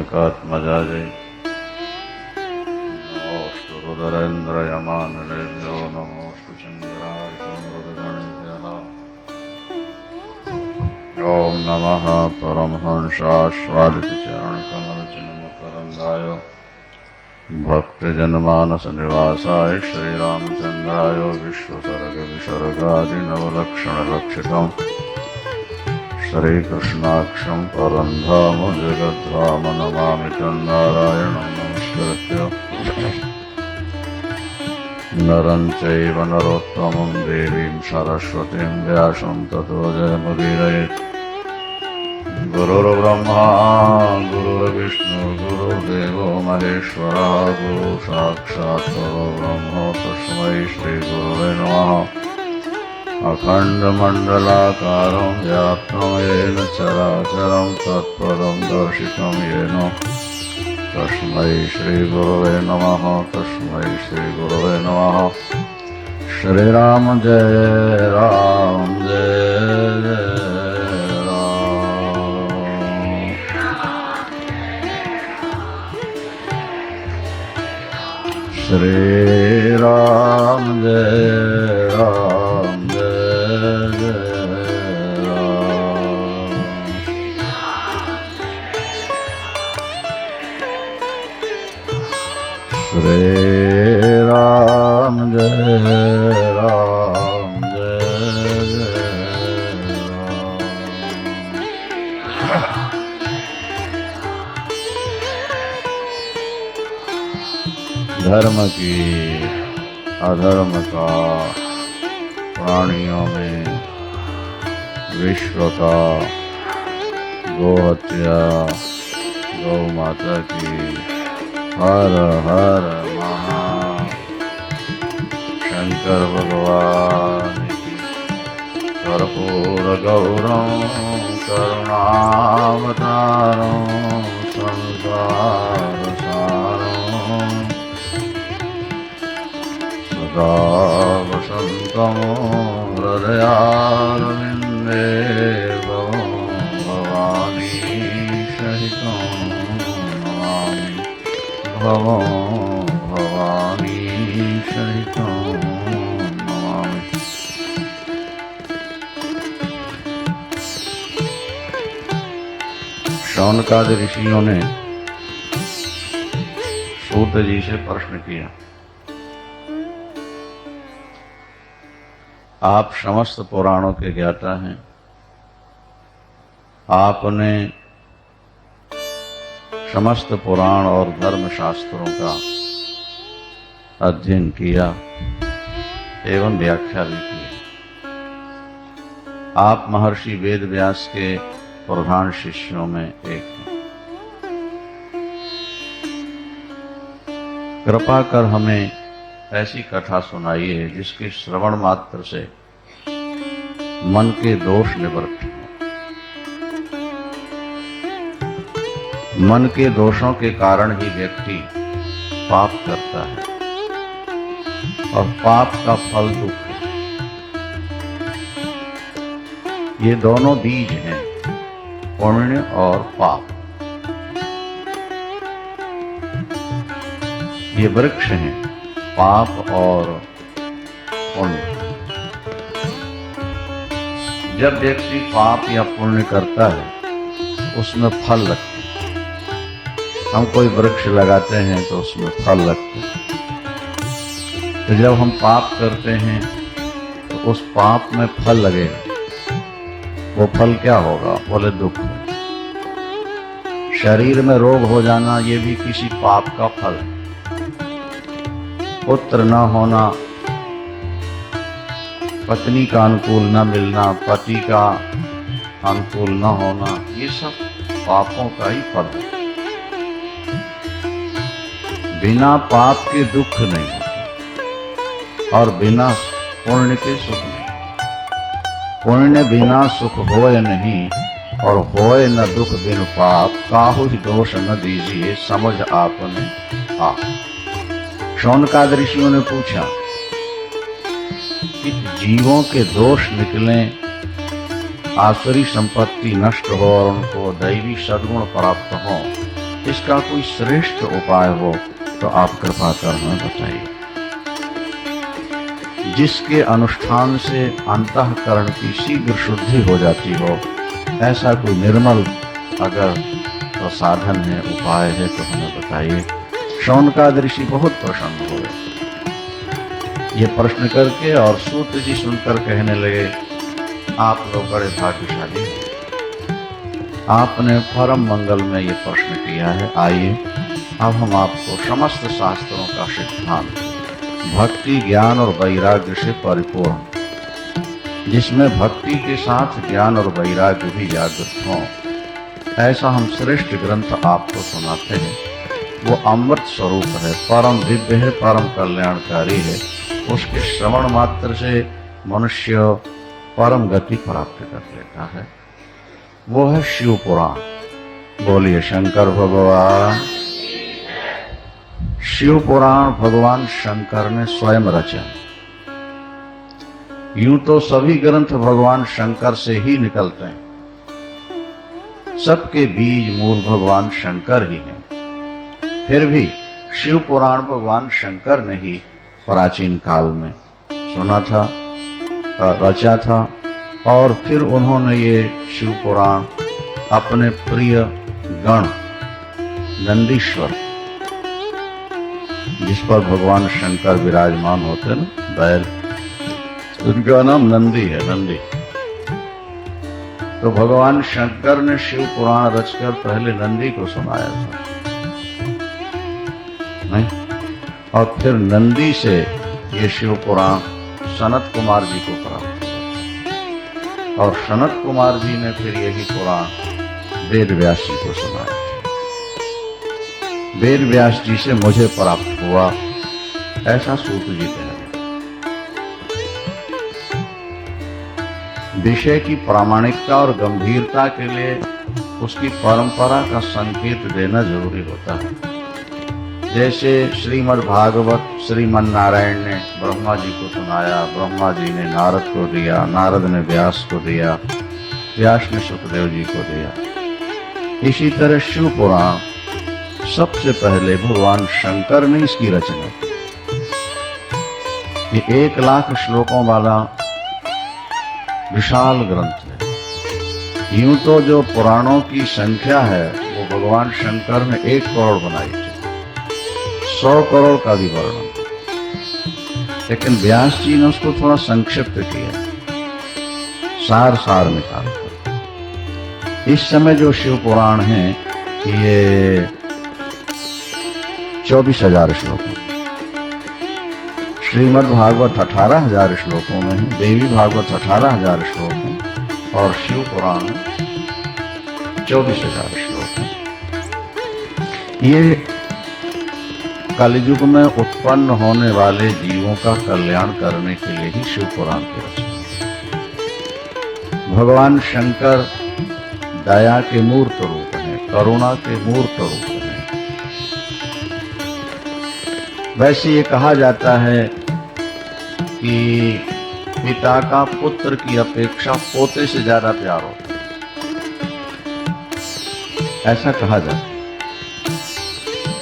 जनकात्मजायै नमोऽस्तु रुद्रेन्द्रयमानिलेभ्यो नमोऽस्तु चन्द्रार्कमृतगणेभ्यः। ॐ नमः परमहंसास्वादितचरणकमलचिन्मकरन्दाय भक्तजनमानसनिवासाय श्रीरामचन्द्राय विश्वसर्गविसर्गादिनवलक्षणलक्षितम् श्रीकृष्णाक्षं परं धाम जगद्धाम नमामि तन्नारायणं नमस्कृत्य नरं चैव नरोत्तमं देवीं सरस्वतीं व्यासं ततो जयमुदीरयेत्। गुरुर्ब्रह्मा गुरुर्विष्णु गुरुर्देवो महेश्वरः गुरु साक्षात् परब्रह्म तस्मै श्रीगुरुवे नमः। अखण्डमण्डलाकारं व्याप्तं येन चराचरं तत्पदं दर्शितं येन तस्मै श्रीगुरुवे नमः। तस्मै श्रीगुरुवे नमः। श्रीराम जय राम जय जय श्री राम जय राम जय जय राम। श्री राम जय राम जय जय राम। धर्म की अधर्म का प्राणियों में विश्व का गौ हत्या गौ माता की हर हर महा शंकर भगवान की कर्पूर गौरम करुणावतारम संसार सारम सदा वसन्तं हृदयारविन्दे भवानी सहितं नमामि भवानी सहितं नमामि। शौनकादि ऋषियों ने सूत जी से प्रश्न किया, आप समस्त पुराणों के ज्ञाता हैं, आपने समस्त पुराण और धर्म शास्त्रों का अध्ययन किया एवं व्याख्या भी की। आप महर्षि वेद व्यास के प्रधान शिष्यों में एक हैं। कृपा कर हमें ऐसी कथा सुनाइए जिसके श्रवण मात्र से मन के दोष निवृत्त हो। मन के दोषों के कारण ही व्यक्ति पाप करता है और पाप का फल दुख है। ये दोनों बीज हैं, पुण्य और पाप। ये वृक्ष हैं, पाप और पुण्य। जब व्यक्ति पाप या पुण्य करता है उसमें फल लगते हैं। हम कोई वृक्ष लगाते हैं तो उसमें फल लगते हैं। तो जब हम पाप करते हैं तो उस पाप में फल लगेगा। वो फल क्या होगा? बोले दुख। शरीर में रोग हो जाना ये भी किसी पाप का फल है। पुत्र न होना, पत्नी का अनुकूल न मिलना, पति का अनुकूल न होना, ये सब पापों का ही फल है। बिना पाप के दुख नहीं होता और बिना पुण्य के सुख नहीं। पुण्य बिना सुख होए नहीं और होए न दुख बिन पाप, काहू दोष न दीजिए समझ आपने आप। शौनकादि ऋषियों ने पूछा कि जीवों के दोष निकलें, आसुरी संपत्ति नष्ट हो और उनको दैवी सद्गुण प्राप्त हो, इसका कोई श्रेष्ठ उपाय हो तो आप कृपा कर हमें बताइए। जिसके अनुष्ठान से अंतःकरण की शीघ्र शुद्धि हो जाती हो, ऐसा कोई निर्मल अगर तो साधन है, उपाय है तो हमें बताइए। शौनकाद ऋषि बहुत प्रसन्न हुए ये प्रश्न करके, और सूत जी सुनकर कहने लगे, आप लोग बड़े भाग्यशाली हैं, आपने परम मंगल में ये प्रश्न किया है। आइए अब हम आपको समस्त शास्त्रों का सिद्धांत भक्ति, ज्ञान और वैराग्य से परिपूर्ण, जिसमें भक्ति के साथ ज्ञान और वैराग्य भी जागृत हों, ऐसा हम श्रेष्ठ ग्रंथ आपको सुनाते हैं। वो अमृत स्वरूप है, परम दिव्य है, परम कल्याणकारी है। उसके श्रवण मात्र से मनुष्य परम गति प्राप्त कर लेता है। वो है शिव पुराण। बोलिए शंकर भगवान। शिव पुराण भगवान शंकर ने स्वयं रचा। यूं तो सभी ग्रंथ भगवान शंकर से ही निकलते हैं, सबके बीज मूल भगवान शंकर ही हैं। फिर भी शिव पुराण भगवान शंकर ने ही प्राचीन काल में सुना था, रचा था, और फिर उन्होंने ये शिव पुराण अपने प्रिय गण नंदीश्वर, जिस पर भगवान शंकर विराजमान होते न, बैल, उनका नाम नंदी है, नंदी। तो भगवान शंकर ने शिव पुराण रचकर पहले नंदी को सुनाया था, नहीं? और फिर नंदी से ये शिव पुराण सनत कुमार जी को प्राप्त हुआ, और सनत कुमार जी ने फिर यही पुराण वेद व्यास जी को सुनाया। वेद व्यास जी से मुझे प्राप्त हुआ, ऐसा सूत जी कह रहे। विषय की प्रामाणिकता और गंभीरता के लिए उसकी परंपरा का संकेत देना जरूरी होता है। जैसे श्रीमद् भागवत श्रीमन नारायण ने ब्रह्मा जी को सुनाया, ब्रह्मा जी ने नारद को दिया, नारद ने व्यास को दिया, व्यास ने सुखदेव जी को दिया। इसी तरह शिव पुराण सबसे पहले भगवान शंकर ने इसकी रचना की। ये 1 लाख श्लोकों वाला विशाल ग्रंथ है। यूं तो जो पुराणों की संख्या है वो भगवान शंकर ने 1 करोड़ बनाई थी, 100 करोड़ का भी वर्णन, लेकिन व्यास जी ने उसको थोड़ा संक्षिप्त किया, सार निकाल कर। इस समय जो शिव पुराण है ये 24,000 श्लोकों, श्रीमद् भागवत 18,000 श्लोकों में है, देवी भागवत 18,000 श्लोक हैं, और शिव पुराण 24,000 श्लोक हैं। ये कलयुग में उत्पन्न होने वाले जीवों का कल्याण करने के लिए ही शिव पुराण की रचना। भगवान शंकर दया के मूर्त रूप हैं, करुणा के मूर्त रूप हैं। वैसे ये कहा जाता है कि पिता का पुत्र की अपेक्षा पोते से ज्यादा प्यार होता है, ऐसा कहा जाता है।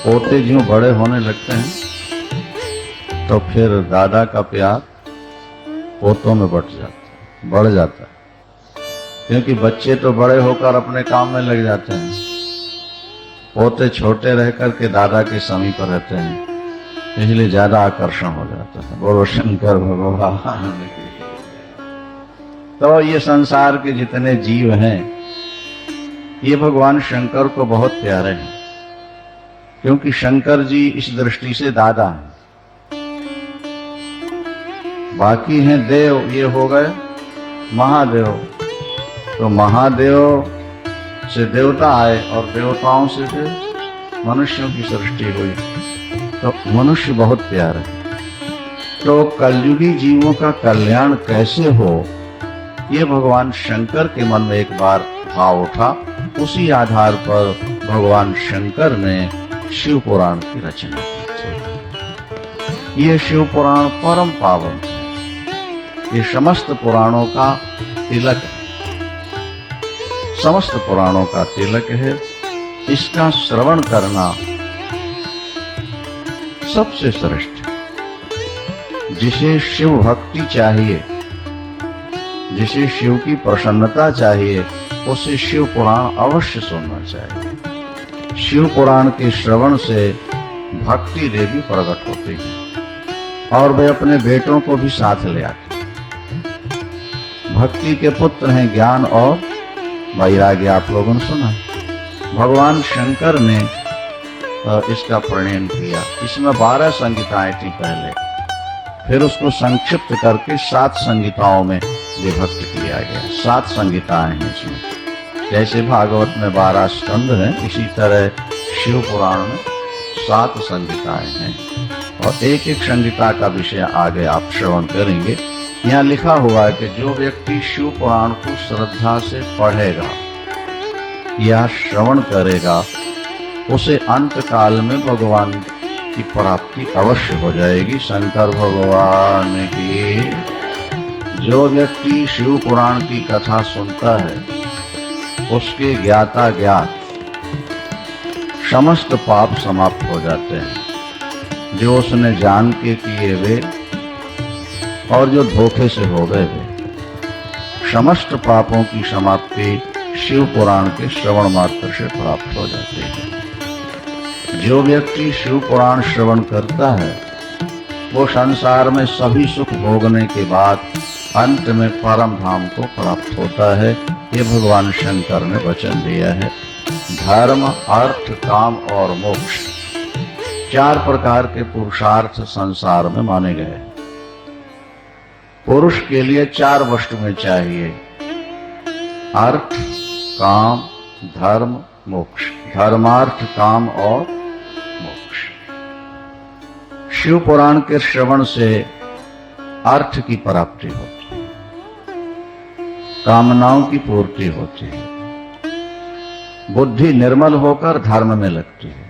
पोते ज्यों बड़े होने लगते हैं तो फिर दादा का प्यार पोतों में बढ़ जाता है, क्योंकि बच्चे तो बड़े होकर अपने काम में लग जाते हैं, पोते छोटे रह करके दादा के समीप रहते हैं, इसलिए ज्यादा आकर्षण हो जाता है। बोलो शंकर भगवान। तो ये संसार के जितने जीव हैं ये भगवान शंकर को बहुत प्यारे हैं, क्योंकि शंकर जी इस दृष्टि से दादा हैं। बाकी हैं देव, ये हो गए महादेव। तो महादेव से देवता आए और देवताओं से फिर मनुष्यों की सृष्टि हुई, तो मनुष्य बहुत प्यारा है। तो कलयुगी जीवों का कल्याण कैसे हो, ये भगवान शंकर के मन में एक बार भाव उठा। उसी आधार पर भगवान शंकर ने शिव पुराण की रचना की थी। ये शिव पुराण परम पावन है, ये समस्त पुराणों का तिलक है, समस्त पुराणों का तिलक है। इसका श्रवण करना सबसे श्रेष्ठ। जिसे शिव भक्ति चाहिए, जिसे शिव की प्रसन्नता चाहिए, उसे शिव पुराण अवश्य सुनना चाहिए। शिव पुराण के श्रवण से भक्ति देवी प्रकट होती है और वे अपने बेटों को भी साथ ले आते हैं। भक्ति के पुत्र हैं ज्ञान और वैराग्य। आप लोगों ने सुना, भगवान शंकर ने इसका प्रणयन किया। इसमें 12 संहिताएं थी पहले, फिर उसको संक्षिप्त करके 7 संहिताओं में विभक्त किया गया। 7 संहिताएं हैं इसमें। जैसे भागवत में 12 स्कंद हैं, इसी तरह शिव पुराण में 7 संहिताएं हैं और एक एक संहिता का विषय आगे आप श्रवण करेंगे। यहाँ लिखा हुआ है कि जो व्यक्ति शिव पुराण को श्रद्धा से पढ़ेगा या श्रवण करेगा, उसे अंत काल में भगवान की प्राप्ति अवश्य हो जाएगी। शंकर भगवान की। जो व्यक्ति शिव पुराण की कथा सुनता है, उसके ज्ञाता ज्ञात समस्त पाप समाप्त हो जाते हैं, जो उसने जान के किए वे और जो धोखे से हो गए वे। समस्त पापों की समाप्ति शिव पुराण के श्रवण मात्र से प्राप्त हो जाती है। जो व्यक्ति शिव पुराण श्रवण करता है, वो संसार में सभी सुख भोगने के बाद अंत में परम धाम को प्राप्त होता है। ये भगवान शंकर ने वचन दिया है। धर्म, अर्थ, काम और मोक्ष 4 प्रकार के पुरुषार्थ संसार में माने गए। पुरुष के लिए 4 वस्तु में चाहिए: अर्थ, काम, धर्म, मोक्ष। धर्मार्थ, काम और मोक्ष। शिव पुराण के श्रवण से अर्थ की प्राप्ति होती है, कामनाओं की पूर्ति होती है, बुद्धि निर्मल होकर धर्म में लगती है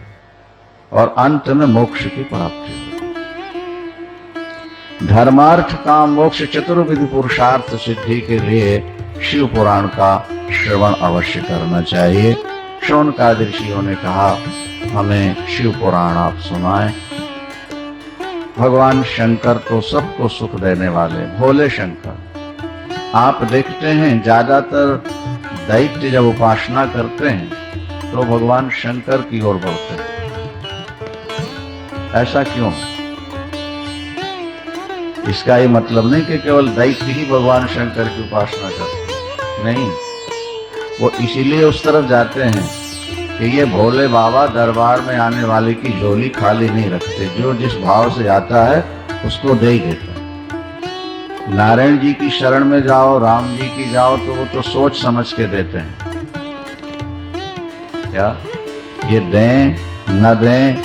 और अंत में मोक्ष की प्राप्ति होती है। धर्मार्थ, काम, मोक्ष चतुर्विध पुरुषार्थ सिद्धि के लिए शिव पुराण का श्रवण अवश्य करना चाहिए। शौनकादि ऋषियों ने कहा, हमें शिव पुराण आप सुनाएं। भगवान शंकर तो सबको सुख देने वाले भोले शंकर। आप देखते हैं ज्यादातर दैत्य जब उपासना करते हैं तो भगवान शंकर की ओर बढ़ते हैं। ऐसा क्यों? इसका ये मतलब नहीं कि केवल दैत्य ही भगवान शंकर की उपासना करते हैं, नहीं। वो इसीलिए उस तरफ जाते हैं कि ये भोले बाबा दरबार में आने वाले की झोली खाली नहीं रखते। जो जिस भाव से आता है उसको दे ही देते हैं। नारायण जी की शरण में जाओ, राम जी की जाओ, तो वो तो सोच समझ के देते हैं। क्या ये दें न दें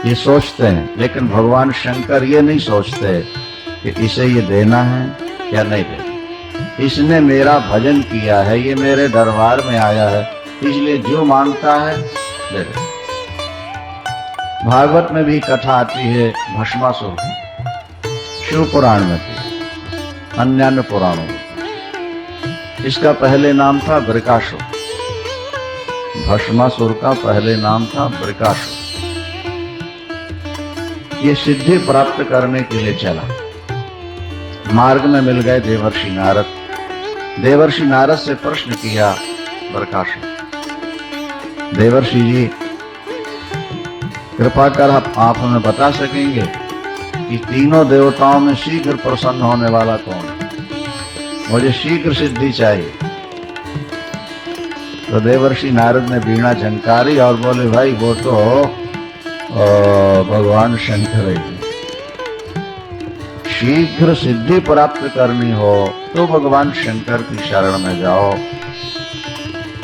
ये सोचते हैं, लेकिन भगवान शंकर ये नहीं सोचते कि इसे ये देना है या नहीं देना। इसने मेरा भजन किया है, ये मेरे दरबार में आया है, इसलिए जो मांगता है दे दे। भागवत में भी कथा आती है भस्मासुर की, शिव पुराण में भी, अन्य पुराणों में। इसका पहले नाम था बृकासुर। भस्मासुर का पहले नाम था बृकासुर। ये सिद्धि प्राप्त करने के लिए चला। मार्ग में मिल गए देवर्षि नारद। देवर्षि नारद से प्रश्न किया बृकासुर, देवर्षि जी कृपा कर आप हमें बता सकेंगे कि तीनों देवताओं में शीघ्र प्रसन्न होने वाला कौन है? मुझे शीघ्र सिद्धि चाहिए। तो देवर्षि नारद ने वीणा झंकारी और बोले, भाई वो तो भगवान शंकर है। शीघ्र सिद्धि प्राप्त करनी हो तो भगवान शंकर की शरण में जाओ।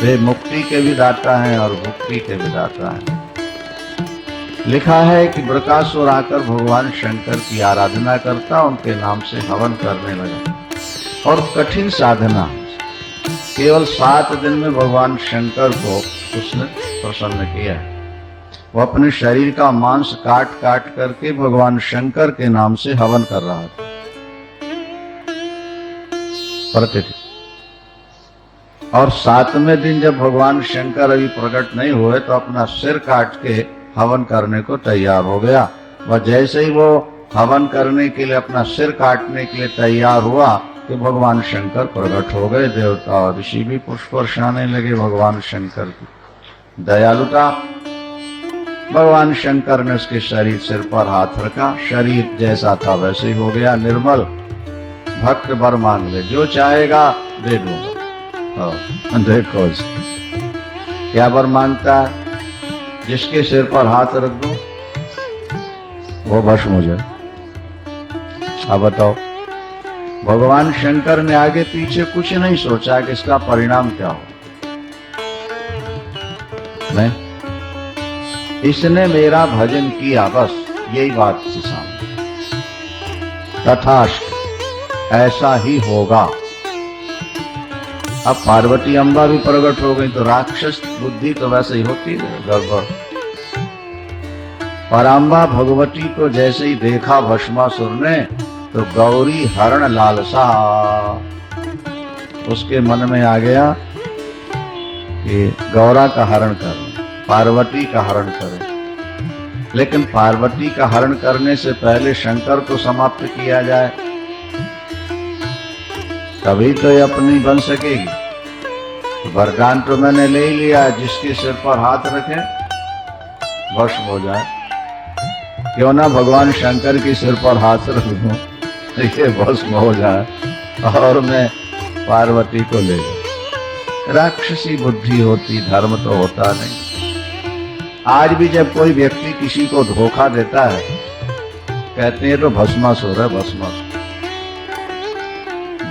वे मुक्ति के भी दाता हैं और भुक्ति के भी दाता हैं। लिखा है कि बृकासुर आकर भगवान शंकर की आराधना करता, उनके नाम से हवन करने लगा और कठिन साधना केवल 7 दिन में भगवान शंकर को उसने प्रसन्न किया। वो अपने शरीर का मांस काट काट करके भगवान शंकर के नाम से हवन कर रहा था प्रतिदिन। और 7वें दिन जब भगवान शंकर अभी प्रकट नहीं हुए तो अपना सिर काट के हवन करने को तैयार हो गया। वह जैसे ही वो हवन करने के लिए अपना सिर काटने के लिए तैयार हुआ कि भगवान शंकर प्रकट हो गए। देवता और ऋषि भी पुष्प वर्षाने लगे भगवान शंकर की दयालुता। भगवान शंकर ने उसके शरीर सिर पर हाथ रखा, शरीर जैसा था वैसे ही हो गया, निर्मल। भक्त वर मांग ले, जो चाहेगा दे दूंगा। देखो क्या वर मांगता है, जिसके सिर पर हाथ रख दो वो भस्म हो जाए। अब बताओ, भगवान शंकर ने आगे पीछे कुछ नहीं सोचा कि इसका परिणाम क्या हो। नहीं, इसने मेरा भजन किया, बस यही बात थी सामने। तथास्तु, ऐसा ही होगा। अब पार्वती अम्बा भी प्रकट हो गई तो राक्षस बुद्धि तो वैसे ही होती है गड़बड़। पराम्बा भगवती को जैसे ही देखा भस्मासुर ने तो गौरी हरण लालसा उसके मन में आ गया कि गौरा का हरण करें, पार्वती का हरण करें। लेकिन पार्वती का हरण करने से पहले शंकर को समाप्त किया जाए, तभी तो ये अपनी बन सकेगी। वरदान तो मैंने ले लिया, जिसके सिर पर हाथ रखे भस्म हो जाए। क्यों ना भगवान शंकर के सिर पर हाथ रख दूं, ये भस्म हो जाए और मैं पार्वती को ले लूं। राक्षसी बुद्धि होती, धर्म तो होता नहीं। आज भी जब कोई व्यक्ति किसी को धोखा देता है कहते हैं तो भस्मासुर है, भस्मासुर।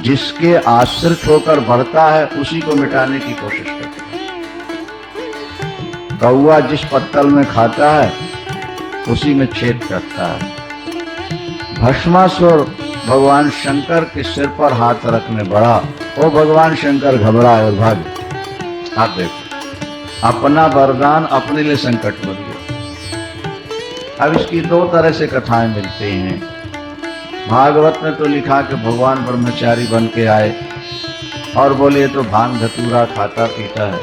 जिसके आश्रित होकर बढ़ता है उसी को मिटाने की कोशिश करता है। कौआ जिस पत्तल में खाता है उसी में छेद करता है। भस्मासुर भगवान शंकर के सिर पर हाथ रखने बढ़ा, वो भगवान शंकर घबराए और भागे। आप देखो, अपना वरदान अपने लिए संकट बन गया। अब इसकी दो तरह से कथाएं मिलती हैं। भागवत में तो लिखा कि भगवान ब्रह्मचारी बन के आए और बोले तो भांग धतूरा खाता पीता है।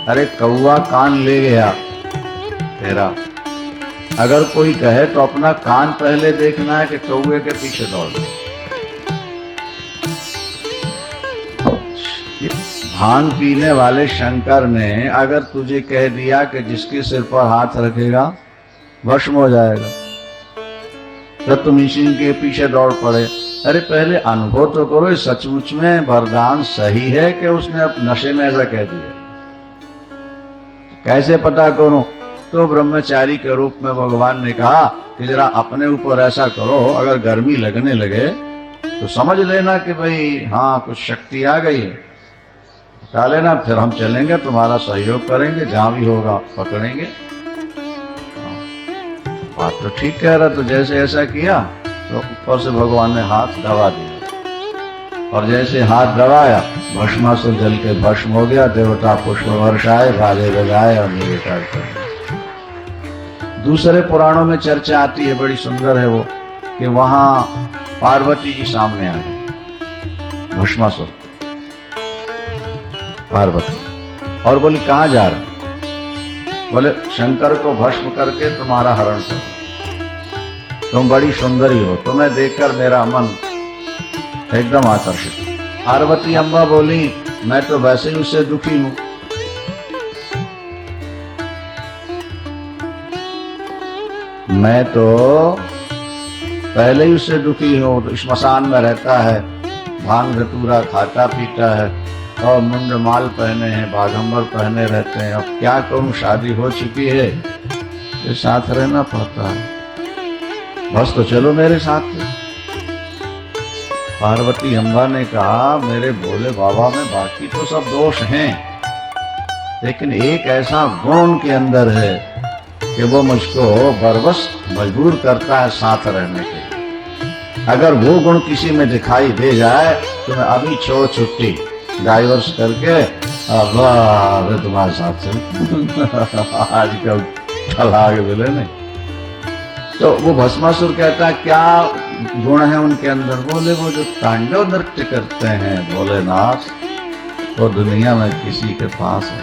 अरे कौआ कान ले गया तेरा, अगर कोई कहे तो अपना कान पहले देखना है कि कौए के पीछे दौड़। भांग पीने वाले शंकर ने अगर तुझे कह दिया कि जिसके सिर पर हाथ रखेगा भस्म हो जाएगा, तो तुम इसी के पीछे दौड़ पड़े। अरे पहले अनुभव तो करो, सचमुच में वरदान सही है कि उसने अब नशे में ऐसा कह दिया। कैसे पता करो? तो ब्रह्मचारी के रूप में भगवान ने कहा कि जरा अपने ऊपर ऐसा करो, अगर गर्मी लगने लगे तो समझ लेना कि भाई हाँ कुछ शक्ति आ गई है, बता लेना, फिर हम चलेंगे, तुम्हारा सहयोग करेंगे, जहां भी होगा पकड़ेंगे। बात तो ठीक कह रहा। तो जैसे ऐसा किया तो ऊपर से भगवान ने हाथ दबा दिया और जैसे हाथ दबाया भस्मासुर जल के भस्म हो गया। देवता पुष्प वर्षाए, बाजे बजाए और निर्विकार कर। दूसरे पुराणों में चर्चा आती है, बड़ी सुंदर है वो, कि वहां पार्वती जी सामने आ गई, भस्मासुर पार्वती, और बोली कहाँ जा रहे? बोले शंकर को भस्म करके तुम्हारा हरण करो, तुम बड़ी सुंदरी हो, तुम्हें देखकर मेरा मन एकदम आकर्षित। पार्वती अम्बा बोली मैं तो वैसे ही उससे दुखी हूं। मैं तो पहले ही उससे दुखी हूं, तो श्मशान में रहता है, भांग धतूरा खाता पीता है और मुंड माल पहने हैं, बागंबर पहने रहते हैं। अब क्या करूं, शादी हो चुकी है, ये साथ रहना पड़ता है, बस तो चलो मेरे साथ। पार्वती अम्बा ने कहा मेरे भोले बाबा में बाकी तो सब दोष हैं, लेकिन एक ऐसा गुण उनके अंदर है कि वो मुझको बरबस मजबूर करता है साथ रहने के लिए। अगर वो गुण किसी में दिखाई दे जाए तो मैं अभी छोड़ छुट्टी डाइवर्स करके अब तुम्हारे साथ से आजकल तलाक मिले नहीं। तो वो भस्मासुर कहता है क्या गुण है उनके अंदर? बोले वो जो तांडव नृत्य करते हैं भोलेनाथ, वो दुनिया में किसी के पास है।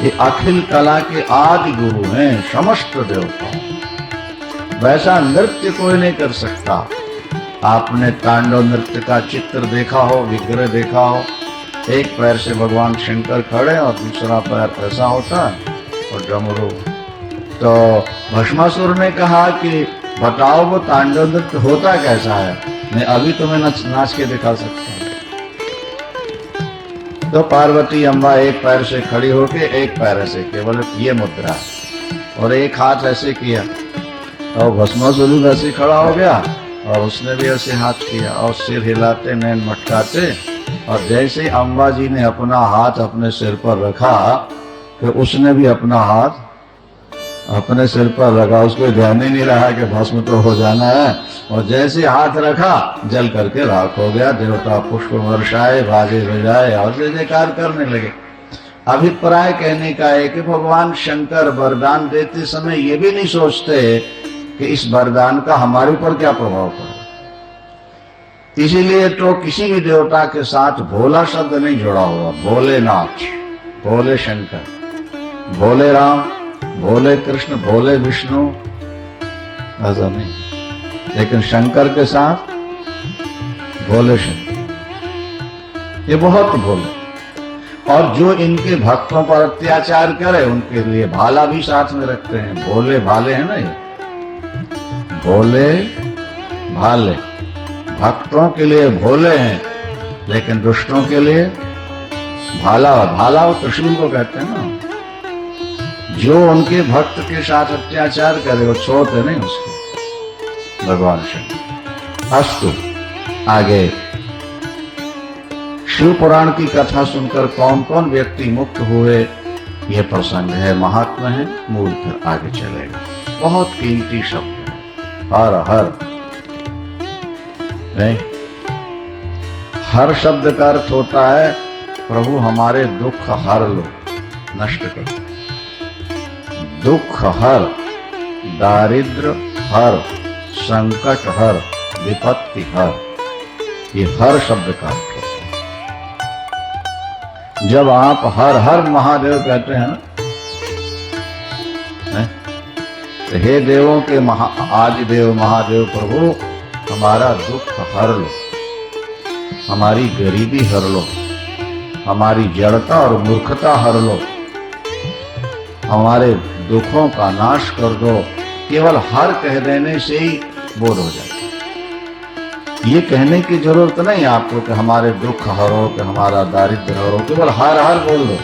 ये अखिल कला के आदि गुरु हैं, समस्त देवता। वैसा नृत्य कोई नहीं कर सकता। आपने तांडव नृत्य का चित्र देखा हो, विग्रह देखा हो, एक पैर से भगवान शंकर खड़े और दूसरा पैर ऐसा होता है और डमरू। तो भस्मासुर ने कहा कि बताओ वो तांडव नृत्य होता कैसा है, मैं अभी तुम्हें नाच के दिखा सकता हूँ। तो पार्वती अम्बा एक पैर से खड़ी होके एक पैर ऐसे, केवल ये मुद्रा और एक हाथ ऐसे किया और भस्मासुर भी वैसे खड़ा हो गया और उसने भी ऐसे हाथ किया और सिर हिलाते नैन मटकाते। और जैसे अम्बा जी ने अपना हाथ अपने सिर पर रखा तो उसने भी अपना हाथ अपने सिर पर रखा। उसको ध्यान ही नहीं रहा कि भस्म तो हो जाना है, और जैसे हाथ रखा जल करके राख हो गया। देवता पुष्प वर्षाए, बाजे बजाए और जय जयकार करने लगे। अभिप्राय कहने का है कि भगवान शंकर वरदान देते समय ये भी नहीं सोचते कि इस वरदान का हमारे ऊपर क्या प्रभाव पड़े। इसीलिए तो किसी भी देवता के साथ भोला शब्द नहीं जुड़ा हुआ। भोलेनाथ, भोले शंकर, भोले राम, भोले कृष्ण, भोले विष्णु, ऐसा नहीं। लेकिन शंकर के साथ भोले शंकर, ये बहुत भोले। और जो इनके भक्तों पर अत्याचार करे उनके लिए भाला भी साथ में रखते हैं। भोले भाले है ना, ये भोले भाले। भक्तों के लिए भोले हैं लेकिन दुष्टों के लिए भाला। भाला वो त्रिशूल को कहते हैं ना। जो उनके भक्त के साथ अत्याचार करे वो छोड़ते नहीं उसको, भगवान शंकर। अस्तु, आगे शिव पुराण की कथा सुनकर कौन कौन व्यक्ति मुक्त हुए ये प्रसंग है, महात्मा है, मूल पर आगे चलेगा। बहुत कीमती शब्द है हर हर। नहीं, हर शब्द का अर्थ होता है प्रभु हमारे दुख हर लो, नष्ट कर। दुख हर, दारिद्र हर, संकट हर, विपत्ति हर, ये हर शब्द का अर्थ होता है। जब आप हर हर महादेव कहते हैं ना, तो हे देवों के आदि देव महादेव प्रभु हमारा दुख हर लो, हमारी गरीबी हर लो, हमारी जड़ता और मूर्खता हर लो, हमारे दुखों का नाश कर दो। केवल हर कह देने से ही बोध हो जाए। ये कहने की जरूरत नहीं आपको कि हमारे दुख हरो, कि हमारा दारिद्र हरो, केवल हर हर बोल दो।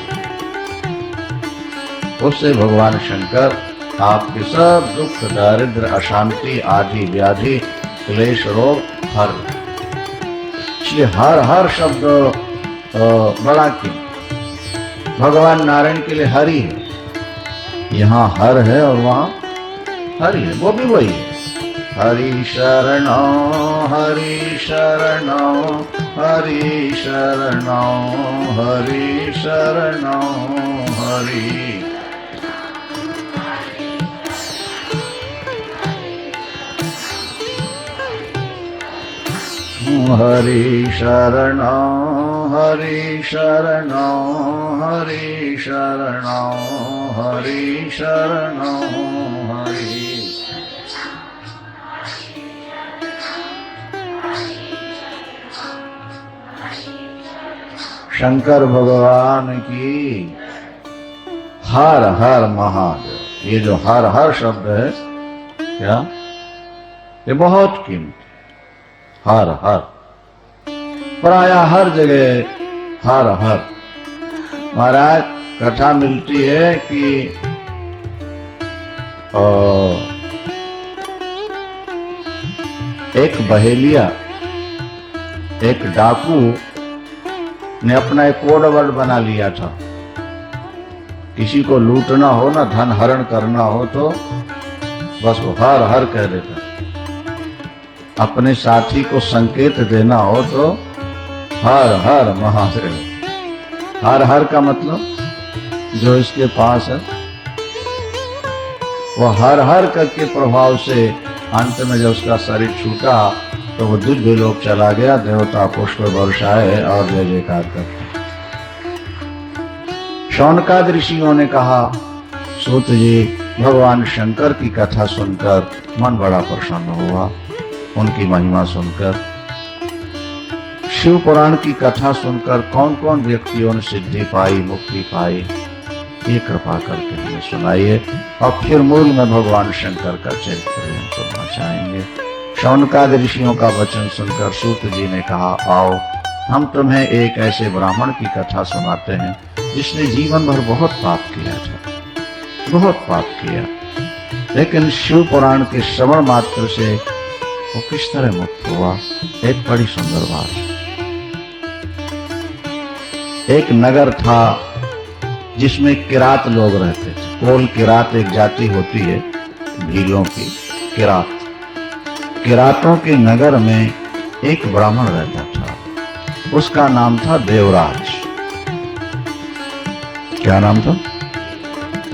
उससे भगवान शंकर आपके सब दुख, दारिद्र, अशांति, आदि व्याधि, क्लेश, रोग हर। इसलिए हर हर शब्द बड़ा की भगवान नारायण के लिए हरि है। यहाँ हर है और वहां हरि है, वो भी वही है। हरि शरणो, हरि शरणो, हरि शरणो, हरि शरणो, हरि। हरि शरणो, हरि शरणो, हरि शरणो, हरि शरणो, हरि। शंकर भगवान की हर हर महादेव। ये जो हर हर शब्द है क्या, ये बहुत कीमती। हर हर, प्राय हर जगह हर हर। महाराज कथा मिलती है कि एक बहेलिया, एक डाकू ने अपना एक कोड वर्ड बना लिया था। किसी को लूटना हो ना, धन हरण करना हो तो बस वो हर हर कह देता। अपने साथी को संकेत देना हो तो हर हर महादेव। हर हर का मतलब जो इसके पास है वो हर हर करके प्रभाव से अंत में जब उसका शरीर छूटा तो वो दिव्य लोक चला गया। देवता पुष्प वर्षाए और जय जयकार करते। शौनकादि ऋषियों ने कहा, सूत जी, भगवान शंकर की कथा सुनकर मन बड़ा प्रसन्न हुआ। उनकी महिमा सुनकर, शिव पुराण की कथा सुनकर कौन कौन व्यक्तियों ने सिद्धि पाई, मुक्ति पाई, ये कृपा करके हमें सुनाइए। और फिर मूल में भगवान शंकर का चरित्र हम सुनना चाहेंगे। शौनकादि ऋषियों का वचन सुनकर सूत जी ने कहा, आओ हम तुम्हें एक ऐसे ब्राह्मण की कथा सुनाते हैं जिसने जीवन भर बहुत पाप किया था, बहुत पाप किया, लेकिन शिव पुराण के श्रवण मात्र से वो किस तरह मुक्त हुआ। एक बड़ी सुंदर बात, एक नगर था जिसमें किरात लोग रहते थे। कोल किरात एक जाति होती है भीलों की, किरात। किरातों के नगर में एक ब्राह्मण रहता था, उसका नाम था देवराज। क्या नाम था?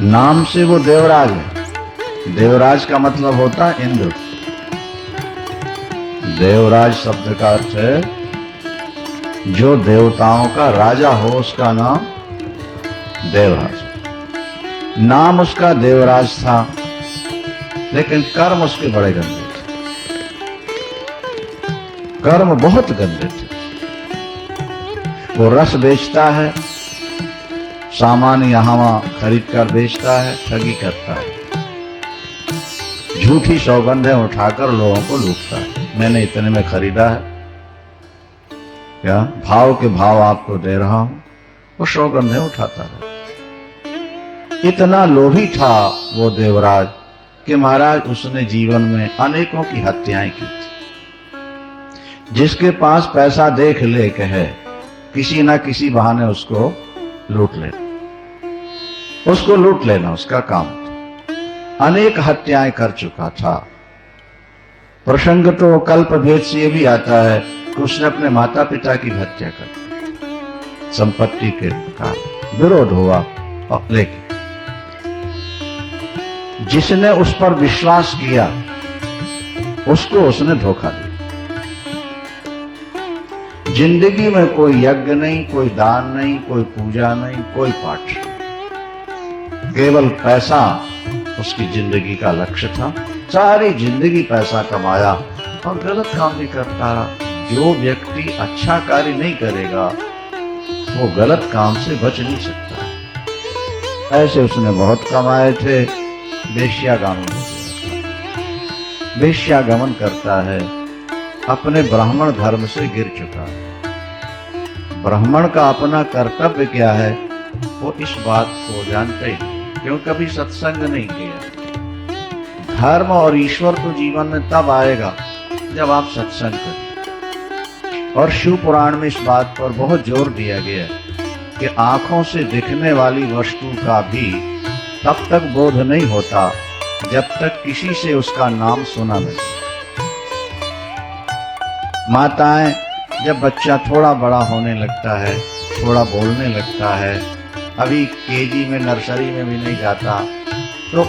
नाम से वो देवराज है। देवराज का मतलब होता है इंद्र। देवराज शब्द का अर्थ है जो देवताओं का राजा हो, उसका नाम देवराज। नाम उसका देवराज था, लेकिन कर्म उसके बड़े गंदे थे। कर्म बहुत गंदे थे। वो रस बेचता है, सामान यहां वहां खरीद कर बेचता है, ठगी करता है, झूठी सौगंधें उठाकर लोगों को लूटता है। मैंने इतने में खरीदा है, क्या भाव के भाव आपको दे रहा हूं, वो सौगंधें उठाता है। इतना लोभी था वो देवराज कि महाराज उसने जीवन में अनेकों की हत्याएं की थी। जिसके पास पैसा देख ले कहे, किसी ना किसी बहाने उसको लूट लेना, उसको लूट लेना उसका काम था। अनेक हत्याएं कर चुका था। प्रसंग तो कल्प भेद से ये भी आता है कि उसने अपने माता पिता की हत्या कर दी, संपत्ति के कारण विरोध हुआ। और लेकिन जिसने उस पर विश्वास किया उसको उसने धोखा दिया। जिंदगी में कोई यज्ञ नहीं, कोई दान नहीं, कोई पूजा नहीं, कोई पाठ, केवल पैसा उसकी जिंदगी का लक्ष्य था। सारी जिंदगी पैसा कमाया और गलत काम भी करता रहा। जो व्यक्ति अच्छा कार्य नहीं करेगा वो गलत काम से बच नहीं सकता। ऐसे उसने बहुत कमाए थे। वेश्यागामी हो गया, वेश्यागमन करता है, अपने ब्राह्मण धर्म से गिर चुका है। ब्राह्मण का अपना कर्तव्य क्या है वो इस बात को जानते ही, क्यों कभी सत्संग नहीं किया। धर्म और ईश्वर तो जीवन में तब आएगा जब आप सत्संग करें। और शिव पुराण में इस बात पर बहुत जोर दिया गया है कि आंखों से दिखने वाली वस्तु का भी तब तक बोध नहीं होता जब तक किसी से उसका नाम सुना नहीं। माताएं जब बच्चा थोड़ा बड़ा होने लगता है, थोड़ा बोलने लगता है, अभी केजी में नर्सरी में भी नहीं जाता, तो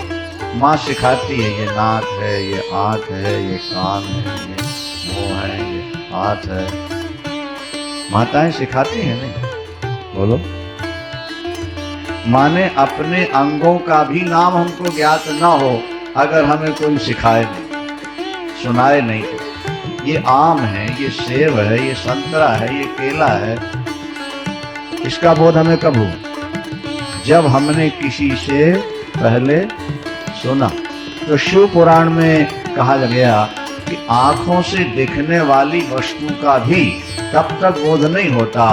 माँ सिखाती है ये नाक है, ये आँख है, ये कान है, ये मुंह है, ये हाथ है। माताएं सिखाती हैं नहीं? बोलो। माने अपने अंगों का भी नाम हमको ज्ञात ना हो अगर हमें कोई सिखाए नहीं, सुनाए नहीं। ये आम है, ये सेब है, ये संतरा है, ये केला है, इसका बोध हमें कब हुआ? जब हमने किसी से पहले सुना। तो शिव पुराण में कहा गया कि आंखों से दिखने वाली वस्तु का भी तब तक बोध नहीं होता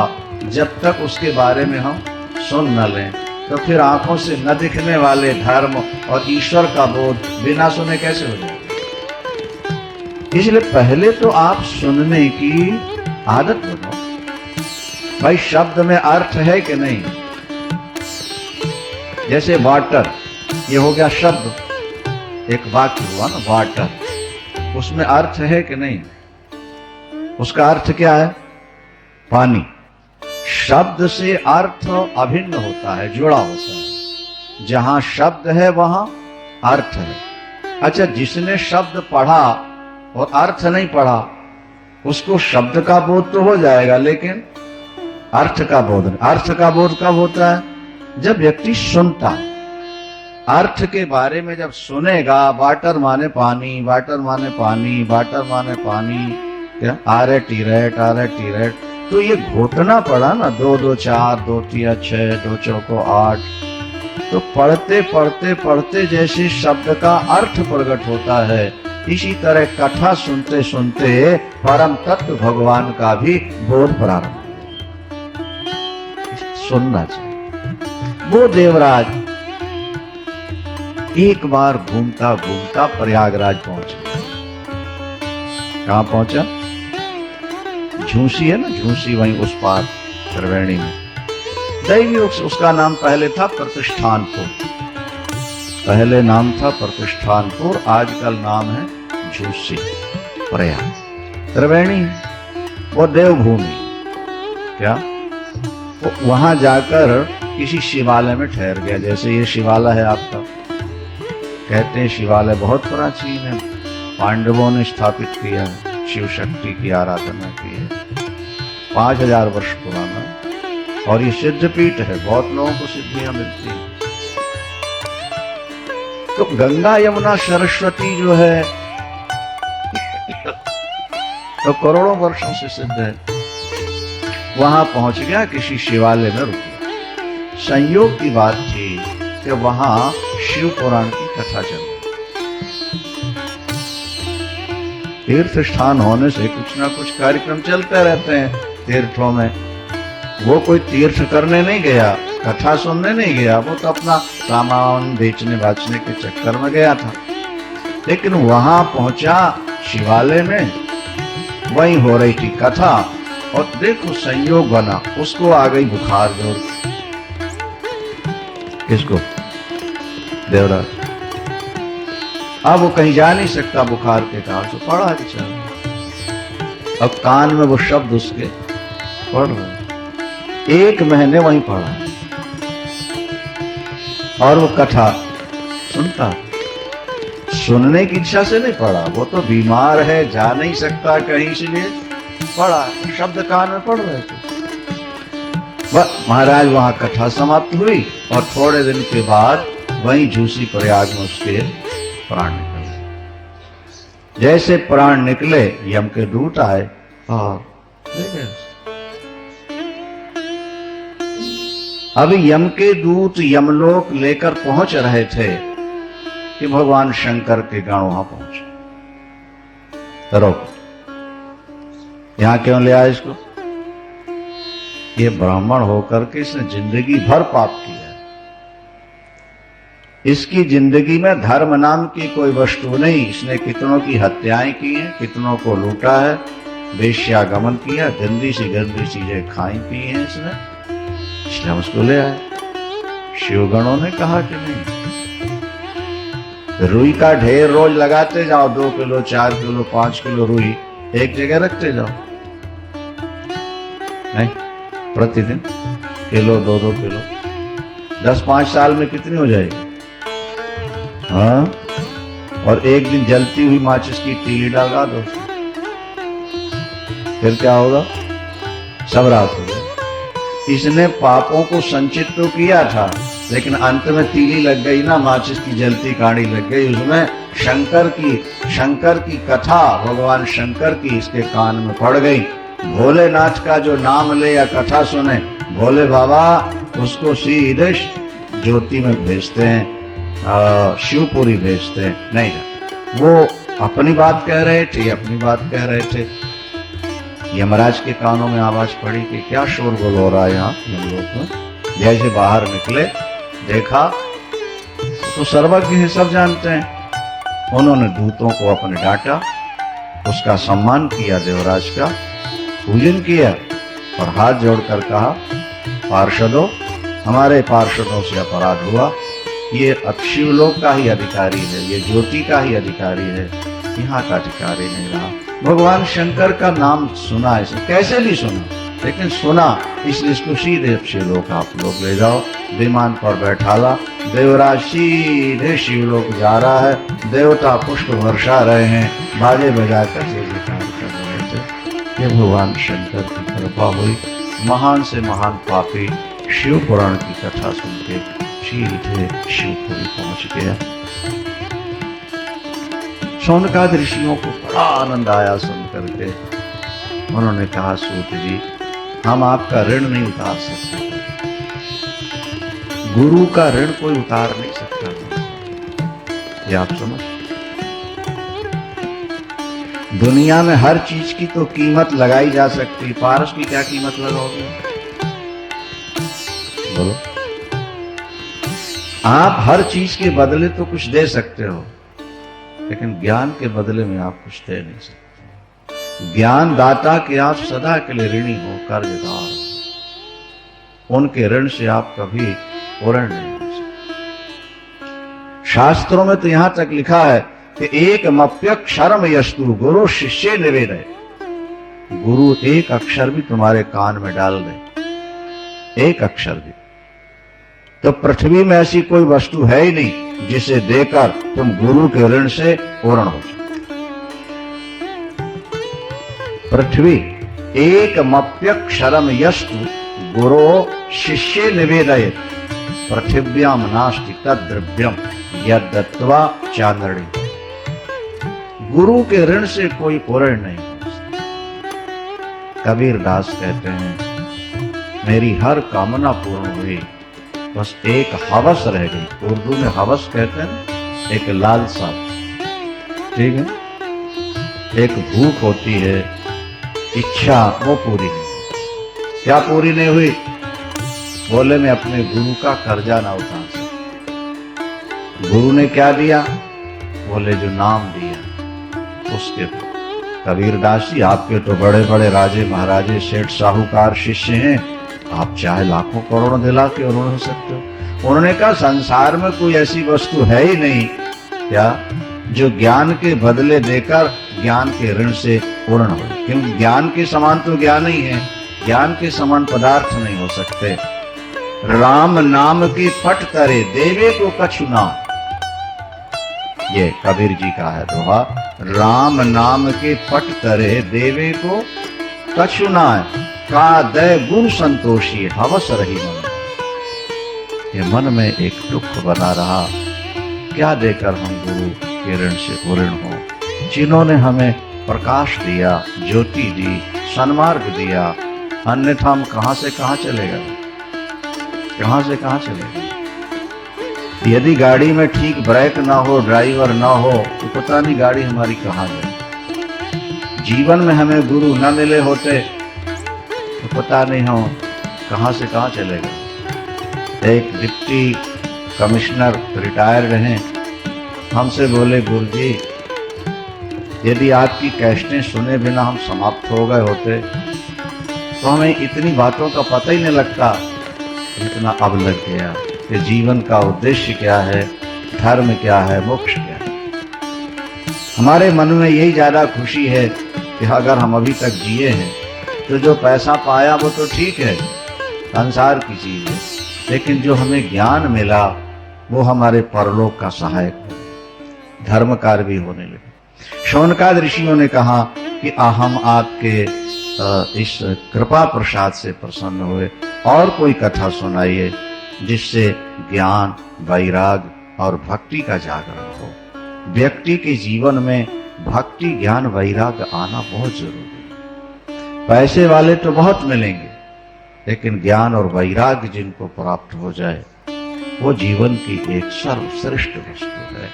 जब तक उसके बारे में हम सुन न लें। तो फिर आंखों से न दिखने वाले धर्म और ईश्वर का बोध बिना सुने कैसे हो जाए? इसलिए पहले तो आप सुनने की आदत बनाओ। भाई शब्द में अर्थ है कि नहीं? जैसे वाटर, ये हो गया शब्द, एक वाक्य हुआ ना वाटर, उसमें अर्थ है कि नहीं? उसका अर्थ क्या है? पानी। शब्द से अर्थ अभिन्न होता है, जुड़ा होता है। जहां शब्द है वहां अर्थ है। अच्छा, जिसने शब्द पढ़ा और अर्थ नहीं पढ़ा, उसको शब्द का बोध तो हो जाएगा लेकिन अर्थ का बोध नहीं। अर्थ का बोध कब होता है? जब व्यक्ति सुनता, अर्थ के बारे में जब सुनेगा, वाटर माने पानी, वाटर माने पानी, वाटर माने पानी, क्या आरे टीरेट, तो ये घोटना पड़ा ना, 2 2 4, 2 3 6, 2 चौको 8। तो पढ़ते पढ़ते पढ़ते जैसे शब्द का अर्थ प्रकट होता है, इसी तरह कथा सुनते सुनते परम तत्व भगवान का भी बोध प्रारंभ सुनना चाहिए। वो देवराज एक बार घूमता घूमता प्रयागराज पहुंचा। कहां पहुंचा? झूसी है ना, झूसी वहीं उस पार त्रिवेणी में। दैवी उसका नाम पहले था प्रतिष्ठानपुर, पहले नाम था प्रतिष्ठानपुर, आजकल नाम है झूसी। प्रयाग त्रिवेणी वो देवभूमि, क्या वो वहां जाकर किसी शिवालय में ठहर गया। जैसे ये शिवालय है आपका, कहते हैं शिवालय बहुत प्राचीन है, पांडवों ने स्थापित किया है, शिव शक्ति की आराधना की है, 5000 वर्ष पुराना, और ये सिद्ध पीठ है, बहुत लोगों को सिद्धियां मिलती हैं। तो गंगा यमुना सरस्वती जो है तो करोड़ों वर्षों से सिद्ध है। वहां पहुंच गया, किसी शिवालय में रुक गया। संयोग की बात थी कि वहां शिव पुराण की कथा चल रही। तीर्थ स्थान होने से कुछ ना कुछ कार्यक्रम चलते रहते हैं तीर्थों में। वो कोई तीर्थ करने नहीं गया, कथा सुनने नहीं गया, वो तो अपना सामान बेचने बाचने के चक्कर में गया था। लेकिन वहां पहुंचा शिवालय में, वहीं हो रही थी कथा, और देखो संयोग बना, उसको आ गई बुखार जोर। किसको? देवराज। अब वो कहीं जा नहीं सकता बुखार के कारण, तो पढ़ा बेचारा। अब कान में वो शब्द उसके पढ़ रहे, 1 महीने वहीं पढ़ा और वो कथा सुनता। सुनने की इच्छा से नहीं पढ़ा, वो तो बीमार है, जा नहीं सकता कहीं, इसलिए पढ़ा। शब्द कान में पढ़ रहे थे। महाराज वहां कथा समाप्त हुई और थोड़े दिन के बाद वहीं झूसी प्रयाग में उसके प्राण निकले। जैसे प्राण निकले, यम के दूत आए और अभी यम के दूत यमलोक लेकर पहुंच रहे थे कि भगवान शंकर के गण वहां पहुंचे। रोक, यहां क्यों ले आया इसको? ये ब्राह्मण होकर के इसने जिंदगी भर पाप किया। इसकी जिंदगी में धर्म नाम की कोई वस्तु नहीं। इसने कितनों की हत्याएं की हैं, कितनों को लूटा है, वेश्यागमन किया, गंदी सी चीजें खाई पी हैं इसने, इसलिए उसको ले आए। शिवगणों ने कहा कि नहीं, रुई का ढेर रोज लगाते जाओ, 2 किलो 4 किलो 5 किलो रुई एक जगह रखते जाओ, नहीं प्रतिदिन किलो 2 किलो, 10-5 साल में कितनी हो जाएगी? हाँ, और एक दिन जलती हुई माचिस की तीली डाला दो, फिर क्या होगा? सब रात हो गई। इसने पापों को संचित तो किया था, लेकिन अंत में तीली लग गई ना, माचिस की जलती काड़ी लग गई उसमें। शंकर की कथा, भगवान शंकर की इसके कान में पड़ गई। भोलेनाथ का जो नाम ले या कथा सुने, भोले बाबा उसको सीधे ज्योति में भेजते हैं, शिवपुरी भेजते हैं। नहीं, वो अपनी बात कह रहे थे, यमराज के कानों में आवाज पड़ी कि क्या शोरगुल हो रहा है यहाँ यमलोक में। जैसे बाहर निकले, देखा तो सर्वज्ञ है, सब जानते हैं। उन्होंने दूतों को अपने डांटा, उसका सम्मान किया, देवराज का पूजन किया और हाथ जोड़कर कहा, पार्षदों, हमारे पार्षदों से अपराध हुआ, ये शिवलोक का ही अधिकारी है, ये ज्योति का ही अधिकारी है, यहाँ का अधिकारी नहीं रहा। भगवान शंकर का नाम सुना, इसे कैसे भी सुना, लेकिन सुना, इसलिए इसको सीधे शिवलोक आप लोग ले जाओ। विमान पर बैठाला, देवराज सीधे शिवलोक जा रहा है। देवता पुष्प वर्षा रहे हैं, बाजे बजाकर जयकार कर रहे थे। ये भगवान शंकर की कृपा हुई। महान से महान पापी शिव पुराण की कथा सुन के सीधे शिवपुरी पहुंच गया। शौनकादि ऋषियों को बड़ा आनंद आया सुन करके। उन्होंने कहा, सूत जी, हम आपका ऋण नहीं उतार सकते, गुरु का ऋण कोई उतार नहीं सकता। ये आप समझ, दुनिया में हर चीज की तो कीमत लगाई जा सकती, पारस की क्या कीमत लगाओगे? बोलो। आप हर चीज के बदले तो कुछ दे सकते हो, लेकिन ज्ञान के बदले में आप कुछ दे नहीं सकते। ज्ञान दाता के आप सदा के लिए ऋणी हो, कर्जदार हो। उनके ऋण से आप कभी पूर्ण नहीं हो सकते। शास्त्रों में तो यहां तक लिखा है कि एक मप्यक्षरम यस्तु गुरु शिष्य निवेदय। गुरु एक अक्षर भी तुम्हारे कान में डाल दे, एक अक्षर भी, तो पृथ्वी में ऐसी कोई वस्तु है ही नहीं जिसे देकर तुम गुरु के ऋण से पूर्ण हो जाओ। पृथ्वी एक मप्यक्षरम यस्तु गुरु शिष्य निवेदय पृथिव्याम नास्ति तद्द्रव्यम यद्दत्वा चांद्रणी। गुरु के ऋण से कोई पूर्ण नहीं हो सकता। कबीर दास कहते हैं, मेरी हर कामना पूर्ण हुई, बस एक हवस रह गई। उर्दू में हवस कहते हैं एक लालसा, ठीक है, एक भूख होती है, इच्छा, वो पूरी नहीं। क्या पूरी नहीं हुई? बोले मैं अपने गुरु का कर्जा ना उतार सकता। गुरु ने क्या दिया? बोले जो नाम दिया उसके। कबीर दास जी, आपके तो बड़े बड़े राजे महाराजे सेठ साहूकार शिष्य हैं, आप चाहे लाखों करोड़ों दिला के उन्होंने हो सकते हो। उन्होंने कहा, संसार में कोई ऐसी वस्तु है ही नहीं क्या जो ज्ञान के बदले देकर ज्ञान के ऋण से पूर्ण हो। क्योंकि ज्ञान के समान तो ज्ञान ही है, ज्ञान के समान पदार्थ नहीं हो सकते। राम नाम के पट तरे देवे को कछु ना, ये कबीर जी का है दोहा। राम नाम के पट तरे देवे को कछु ना, का दय गुरु संतोषी हवस रही मन। ये मन में एक दुख बना रहा, क्या देकर हम गुरु के ऋण से पूर्ण हो। जिन्होंने हमें प्रकाश दिया, ज्योति दी, सन्मार्ग दिया, अन्यथा हम कहां से कहां चले गए, कहां से कहां चले गए। यदि गाड़ी में ठीक ब्रेक ना हो, ड्राइवर ना हो, तो पता नहीं गाड़ी हमारी कहां गई। जीवन में हमें गुरु न मिले होते तो पता नहीं हो कहां से कहां चले गए। एक डिप्टी कमिश्नर रिटायर रहे, हमसे बोले, गुरुजी यदि आपकी कैसेटें सुने बिना हम समाप्त हो गए होते तो हमें इतनी बातों का पता ही नहीं लगता। इतना अब लग गया कि जीवन का उद्देश्य क्या है, धर्म क्या है, मोक्ष क्या है। हमारे मन में यही ज्यादा खुशी है कि अगर हम अभी तक जिए हैं तो जो पैसा पाया वो तो ठीक है, संसार की चीज है, लेकिन जो हमें ज्ञान मिला वो हमारे परलोक का सहायक है, धर्म कार्य भी होने लगे। शौनकादि ऋषियों ने कहा कि हम आपके इस कृपा प्रसाद से प्रसन्न हुए, और कोई कथा सुनाइए जिससे ज्ञान, वैराग और भक्ति का जागरण हो। व्यक्ति के जीवन में भक्ति, ज्ञान, वैराग आना बहुत जरूरी है। पैसे वाले तो बहुत मिलेंगे, लेकिन ज्ञान और वैराग जिनको प्राप्त हो जाए वो जीवन की एक सर्वश्रेष्ठ वस्तु है।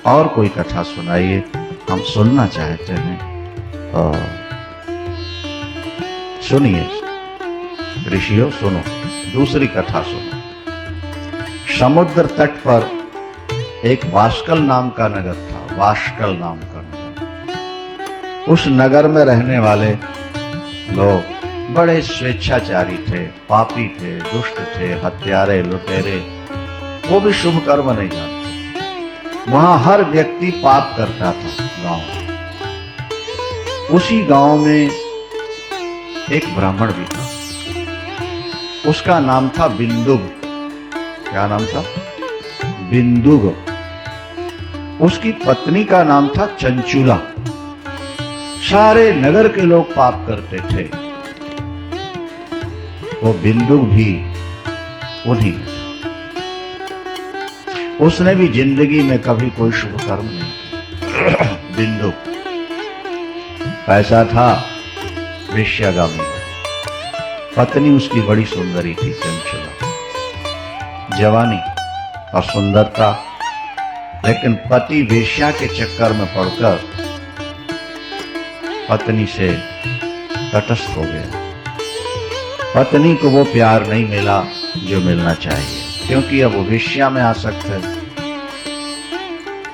और कोई कथा सुनाइए, हम सुनना चाहते हैं। सुनिए ऋषियों, सुनो, दूसरी कथा सुनो। समुद्र तट पर एक वाष्कल नाम का नगर था, वाष्कल नाम का नगर। उस नगर में रहने वाले लोग बड़े स्वेच्छाचारी थे, पापी थे, दुष्ट थे, हत्यारे, लुटेरे, वो भी शुभ कर्म नहीं जानते। वहां हर व्यक्ति पाप करता था गांव में। उसी गांव में एक ब्राह्मण भी था, उसका नाम था बिंदुग। क्या नाम था? बिंदुग। उसकी पत्नी का नाम था चंचुला। सारे नगर के लोग पाप करते थे, वो बिंदुग भी उन्हीं में था। उसने भी जिंदगी में कभी कोई शुभ कर्म नहीं किया। बिंदु पैसा था, वेश्यागामी। पत्नी उसकी बड़ी सुंदरी थी, चंचला, जवानी और सुंदरता, लेकिन पति वेश्या के चक्कर में पड़कर पत्नी से तटस्थ हो गया। पत्नी को वो प्यार नहीं मिला जो मिलना चाहिए, क्योंकि अब वो वेश्या में आसक्त है।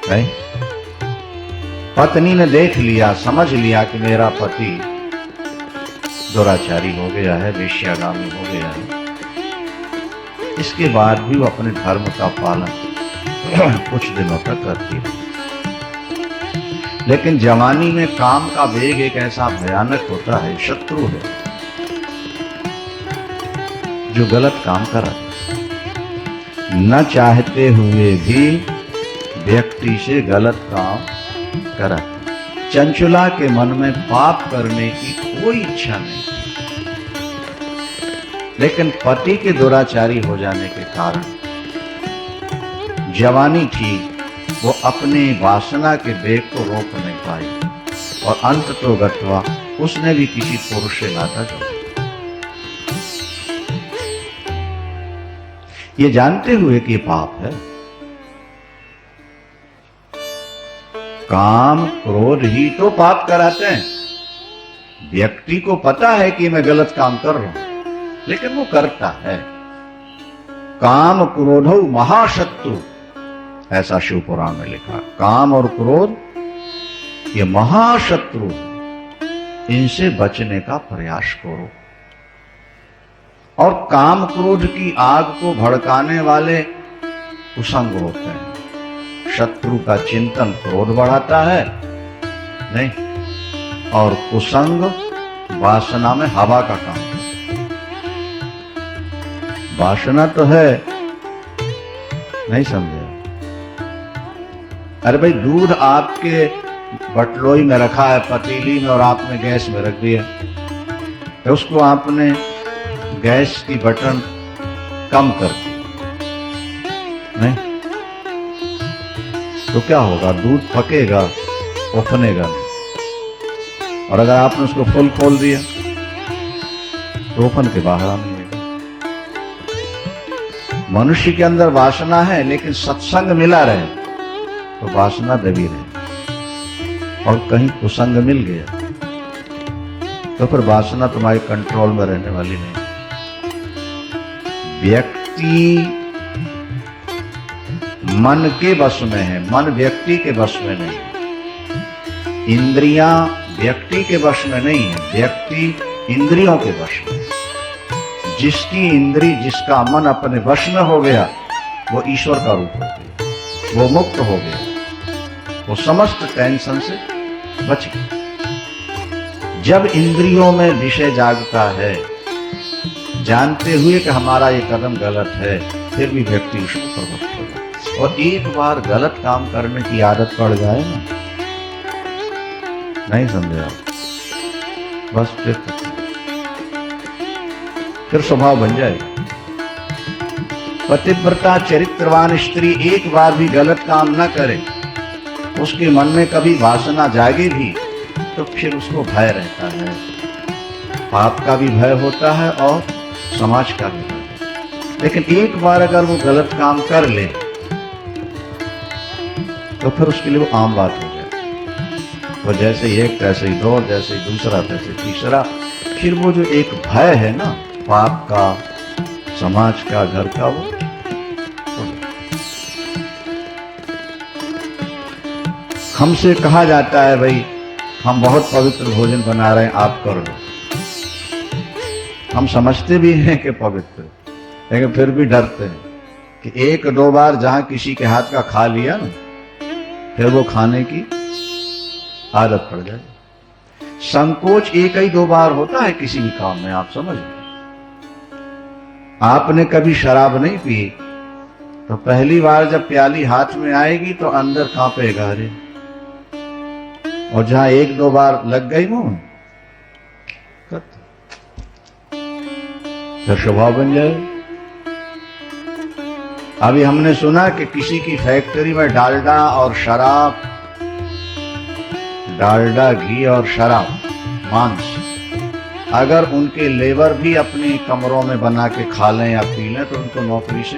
नहीं? पत्नी ने देख लिया, समझ लिया कि मेरा पति दुराचारी हो गया है, वेश्यागामी हो गया है। इसके बाद भी वो अपने धर्म का पालन कुछ दिनों तक करती रही। लेकिन जवानी में काम का वेग एक ऐसा भयानक होता है, शत्रु है जो गलत काम करा, न चाहते हुए भी व्यक्ति से गलत काम करा। चंचला के मन में पाप करने की कोई इच्छा नहीं थी, लेकिन पति के दुराचारी हो जाने के कारण जवानी थी, वो अपने वासना के वेग को रोक नहीं पाई और अंत तो गत्वा उसने भी किसी पुरुष से नाता जोड़ा। ये जानते हुए कि पाप है। काम क्रोध ही तो पाप कराते हैं। व्यक्ति को पता है कि मैं गलत काम कर रहा हूं, लेकिन वो करता है। काम क्रोधो महाशत्रु, ऐसा शिव पुराण में लिखा। काम और क्रोध ये महाशत्रु, इनसे बचने का प्रयास करो। और काम क्रोध की आग को भड़काने वाले कुसंग होते हैं। शत्रु का चिंतन क्रोध बढ़ाता है, नहीं, और कुसंग वासना में हवा का काम है। वासना तो है, नहीं समझे? अरे भाई, दूध आपके बटलोई में रखा है, पतीली में, और आपने गैस में रख दिया, तो उसको आपने गैस की बटन कम कर दी, नहीं, तो क्या होगा? दूध पकेगा, उफनेगा नहीं। और अगर आपने उसको फुल खोल दिया तो उफन के बाहर आने लगेगा। मनुष्य के अंदर वासना है, लेकिन सत्संग मिला रहे तो वासना दबी रहे, और कहीं कुसंग मिल गया तो फिर वासना तुम्हारे कंट्रोल में रहने वाली नहीं। व्यक्ति मन के वश में है, मन व्यक्ति के वश में नहीं। इंद्रियां व्यक्ति के वश में नहीं है, व्यक्ति इंद्रियों के वश में। जिसकी इंद्री, जिसका मन अपने वश में हो गया, वो ईश्वर का रूप हो गया, वो मुक्त हो गया, वो समस्त टेंशन से बच गया। जब इंद्रियों में विषय जागता है, जानते हुए कि हमारा ये कदम गलत है, फिर भी व्यक्ति उसको प्रवृत्त होगा। और एक बार गलत काम करने की आदत पड़ जाए ना, नहीं समझे आप, बस फिर स्वभाव बन जाएगा। पतिव्रता चरित्रवान स्त्री एक बार भी गलत काम न करे, उसके मन में कभी वासना जागे भी, तो फिर उसको भय रहता है। पाप का भी भय होता है और समाज का भी भय। लेकिन एक बार अगर वो गलत काम कर ले तो फिर उसके लिए वो आम बात हो जाती है। वो जैसे एक तैसे ही दो, जैसे ही दूसरा तैसे तीसरा। फिर वो जो एक भय है ना, पाप का, समाज का, घर का, वो हमसे कहा जाता है भाई हम बहुत पवित्र भोजन बना रहे हैं, आप कर लो। हम समझते भी हैं कि पवित्र, लेकिन फिर भी डरते हैं कि एक दो बार जहां किसी के हाथ का खा लिया ना, फिर वो खाने की आदत पड़ जाए। संकोच एक ही दो बार होता है किसी भी काम में, आप समझ लो। आपने कभी शराब नहीं पी तो पहली बार जब प्याली हाथ में आएगी तो अंदर कांपेगा रे, और जहां एक दो बार लग गई मुंह, फिर स्वभाव बन जाए। अभी हमने सुना कि किसी की फैक्ट्री में डालडा और शराब, डालडा, घी और शराब, मांस, अगर उनके लेबर भी अपने कमरों में बना के खा लें या पी लें तो उनको नौकरी से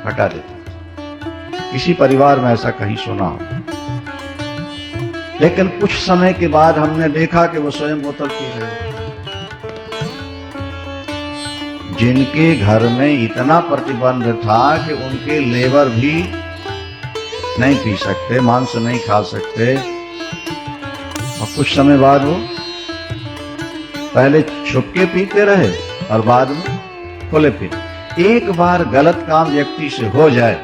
हटा देते। किसी परिवार में ऐसा कहीं सुना हो। लेकिन कुछ समय के बाद हमने देखा कि वो स्वयं बोतल पी रहे। जिनके घर में इतना प्रतिबंध था कि उनके लेबर भी नहीं पी सकते, मांस नहीं खा सकते, और कुछ समय बाद वो पहले छुपके पीते रहे और बाद में खुले पीते। एक बार गलत काम व्यक्ति से हो जाए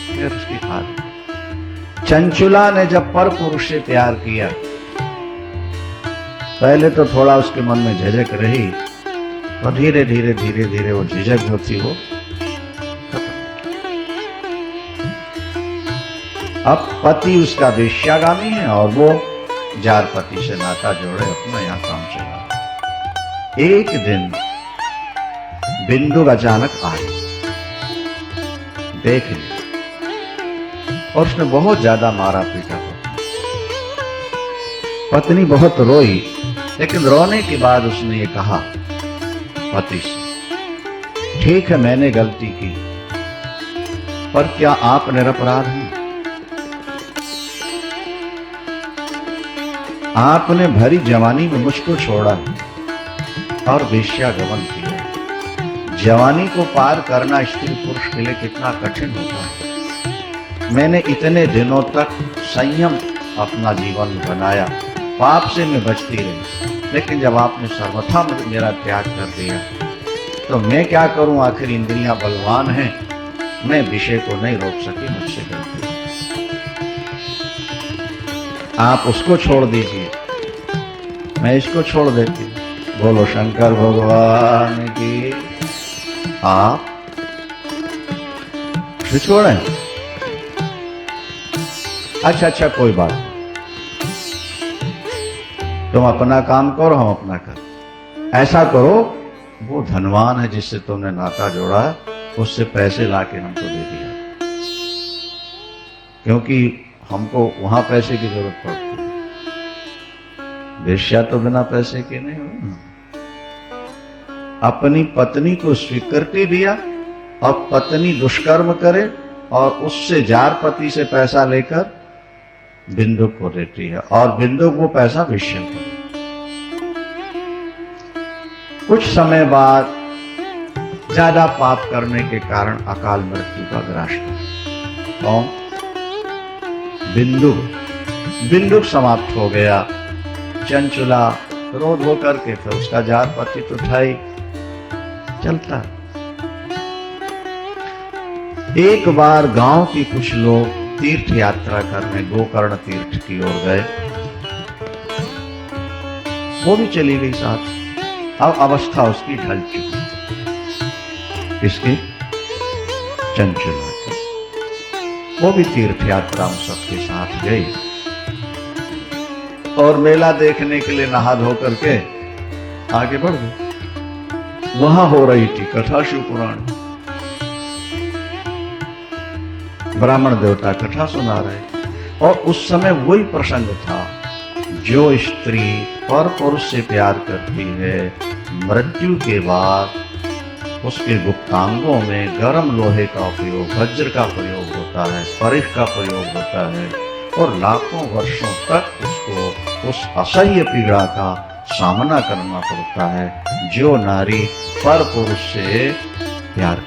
फिर उसकी आदत। चंचुला ने जब पर पुरुष से प्यार किया, पहले तो थोड़ा उसके मन में झिझक रही, और धीरे धीरे धीरे धीरे वो झिझक जो थी वो खत्म। अब पति उसका वेश्यागामी है और वो जार पति से नाता जोड़े अपना यहां काम चला। एक दिन बिंदु अचानक आई, देख ली, और उसने बहुत ज्यादा मारा पीटा। पत्नी बहुत रोई, लेकिन रोने के बाद उसने ये कहा पति से, ठीक है मैंने गलती की, पर क्या आप निरपराध हैं? आपने भरी जवानी में मुझको छोड़ा और वेश्यागमन किया। जवानी को पार करना स्त्री पुरुष के लिए कितना कठिन होता है। मैंने इतने दिनों तक संयम अपना जीवन बनाया, पाप से मैं बचती रही, लेकिन जब आपने सर्वथा मेरा त्याग कर दिया तो मैं क्या करूं? आखिर इंद्रियां बलवान हैं, मैं विषय को नहीं रोक सकी, मुझसे गलती। आप उसको छोड़ दीजिए, मैं इसको छोड़ देती। बोलो शंकर भगवान की। आप छोड़े? अच्छा कोई बात नहीं, तुम अपना काम करो, हम अपना कर। ऐसा करो, वो धनवान है जिससे तुमने नाता जोड़ा, उससे पैसे लाके हमको दे दिया, क्योंकि हमको वहां पैसे की जरूरत पड़ती है। वेश्या तो बिना पैसे के नहीं हो। अपनी पत्नी को स्वीकृति दिया और पत्नी दुष्कर्म करे और उससे जार पति से पैसा लेकर बिंदु को देती है, और बिंदु को पैसा वेश्या को। कुछ समय बाद ज्यादा पाप करने के कारण अकाल मृत्यु का ग्रास हुआ। कौन? बिंदु समाप्त हो गया। चंचुला क्रोध होकर के फिर उसका जार पति तो था ही, चलता। एक बार गांव के कुछ लोग तीर्थ यात्रा करने गोकर्ण तीर्थ की ओर गए, वो भी चली गई साथ। अब अवस्था उसकी ढल चुकी। किसकी? चंचुला की। वो भी तीर्थ यात्रा में सबके साथ गई और मेला देखने के लिए नहा धो करके आगे बढ़ गई। वहां हो रही थी कथा शिव पुराण। ब्राह्मण देवता कथा सुना रहे, और उस समय वही प्रसंग था, जो स्त्री पर पुरुष से प्यार करती है, मृत्यु के बाद उसके गुप्तांगों में गर्म लोहे का उपयोग, वज्र का प्रयोग होता है, परिख का प्रयोग होता है, और लाखों वर्षों तक उसको उस असह्य पीड़ा का सामना करना पड़ता है, जो नारी पर पुरुष से प्यार।